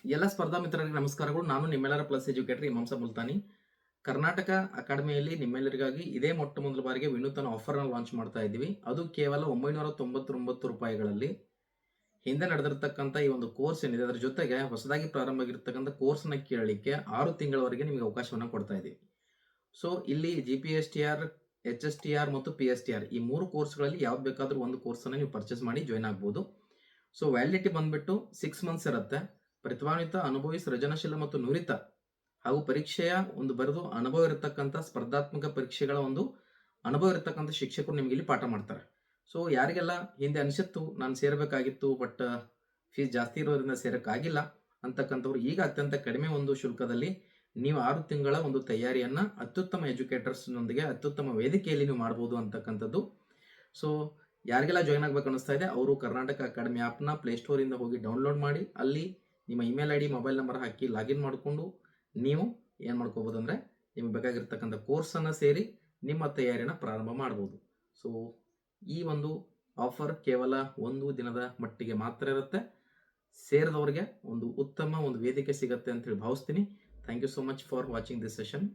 ಎಲ್ಲ ಸ್ಪರ್ಧಾ ಮಿತ್ರರಿಗೆ ನಮಸ್ಕಾರಗಳು. ನಾನು ನಿಮ್ಮೆಲ್ಲರ ಪ್ಲಸ್ ಎಜುಕೇಟರ್ ಇಮಾಂಸ ಮುಲ್ತಾನಿ. ಕರ್ನಾಟಕ ಅಕಾಡೆಮಿಯಲ್ಲಿ ನಿಮ್ಮೆಲ್ಲರಿಗಾಗಿ ಇದೇ ಮೊಟ್ಟ ಮೊದಲ ಬಾರಿಗೆ ವಿನೂತನ ಆಫರ್ನ ಲಾಂಚ್ ಮಾಡ್ತಾ ಇದ್ದೀವಿ. ಅದು ಕೇವಲ ₹999ಗಳಲ್ಲಿ ಹಿಂದೆ ನಡೆದಿರ್ತಕ್ಕಂಥ ಈ ಒಂದು ಕೋರ್ಸ್ ಏನಿದೆ, ಅದರ ಜೊತೆಗೆ ಹೊಸದಾಗಿ ಪ್ರಾರಂಭ ಆಗಿರ್ತಕ್ಕಂಥ ಕೋರ್ಸ್ನ ಕೇಳಲಿಕ್ಕೆ 6 ತಿಂಗಳವರೆಗೆ ನಿಮಗೆ ಅವಕಾಶವನ್ನು ಕೊಡ್ತಾ ಇದ್ದೀವಿ. ಸೊ ಇಲ್ಲಿ GPSTR, HSTR ಮತ್ತು PSTR ಈ 3 ಕೋರ್ಸ್ಗಳಲ್ಲಿ ಯಾವ್ದು ಬೇಕಾದರೂ ಒಂದು ಕೋರ್ಸನ್ನು ನೀವು ಪರ್ಚೇಸ್ ಮಾಡಿ ಜಾಯ್ನ್ ಆಗ್ಬೋದು. ಸೊ ವ್ಯಾಲಿಡಿಟಿ ಬಂದ್ಬಿಟ್ಟು 6 ಮಂತ್ಸ್ ಇರುತ್ತೆ. ಪ್ರತಿಭಾನ್ವಿತ, ಅನುಭವಿ, ಸೃಜನಶೀಲ ಮತ್ತು ನುರಿತ ಹಾಗೂ ಪರೀಕ್ಷೆಯ ಒಂದು ಬರೆದು ಅನುಭವ ಇರತಕ್ಕಂಥ ಸ್ಪರ್ಧಾತ್ಮಕ ಪರೀಕ್ಷೆಗಳ ಒಂದು ಅನುಭವ ಇರತಕ್ಕಂಥ ಶಿಕ್ಷಕರು ನಿಮಗೆ ಇಲ್ಲಿ ಪಾಠ ಮಾಡ್ತಾರೆ. ಸೊ ಯಾರಿಗೆಲ್ಲ ಹಿಂದೆ ಅನಿಸಿತ್ತು ನಾನು ಸೇರಬೇಕಾಗಿತ್ತು ಬಟ್ ಫೀಸ್ ಜಾಸ್ತಿ ಇರೋದ್ರಿಂದ ಸೇರೋಕ್ಕಾಗಿಲ್ಲ ಅಂತಕ್ಕಂಥವ್ರು ಈಗ ಅತ್ಯಂತ ಕಡಿಮೆ ಒಂದು ಶುಲ್ಕದಲ್ಲಿ ನೀವು 6 ತಿಂಗಳ ಒಂದು ತಯಾರಿಯನ್ನು ಅತ್ಯುತ್ತಮ ಎಜುಕೇಟರ್ಸ್ನೊಂದಿಗೆ ಅತ್ಯುತ್ತಮ ವೇದಿಕೆಯಲ್ಲಿ ನೀವು ಮಾಡ್ಬೋದು ಅಂತಕ್ಕಂಥದ್ದು. ಸೊ ಯಾರಿಗೆಲ್ಲ ಜಾಯ್ನ್ ಆಗ್ಬೇಕು ಅನ್ನಿಸ್ತಾ ಇದೆ ಅವರು ಕರ್ನಾಟಕ ಅಕಾಡೆಮಿ ಆ್ಯಪ್ನ ಪ್ಲೇಸ್ಟೋರಿಂದ ಹೋಗಿ ಡೌನ್ಲೋಡ್ ಮಾಡಿ ಅಲ್ಲಿ ನಿಮ್ಮ ಇಮೇಲ್ ID, ಮೊಬೈಲ್ ನಂಬರ್ ಹಾಕಿ ಲಾಗಿನ್ ಮಾಡಿಕೊಂಡು ನೀವು ಏನು ಮಾಡ್ಕೋಬೋದು ಅಂದರೆ ನಿಮಗೆ ಬೇಕಾಗಿರ್ತಕ್ಕಂಥ ಕೋರ್ಸನ್ನು ಸೇರಿ ನಿಮ್ಮ ತಯಾರಿಯನ್ನು ಪ್ರಾರಂಭ ಮಾಡ್ಬೋದು. ಸೊ ಈ ಒಂದು ಆಫರ್ ಕೇವಲ ಒಂದು ದಿನದ ಮಟ್ಟಿಗೆ ಮಾತ್ರ ಇರುತ್ತೆ. ಸೇರಿದವರಿಗೆ ಒಂದು ಉತ್ತಮ ಒಂದು ವೇದಿಕೆ ಸಿಗುತ್ತೆ ಅಂತೇಳಿ ಭಾವಿಸ್ತೀನಿ. Thank you so much for watching this session.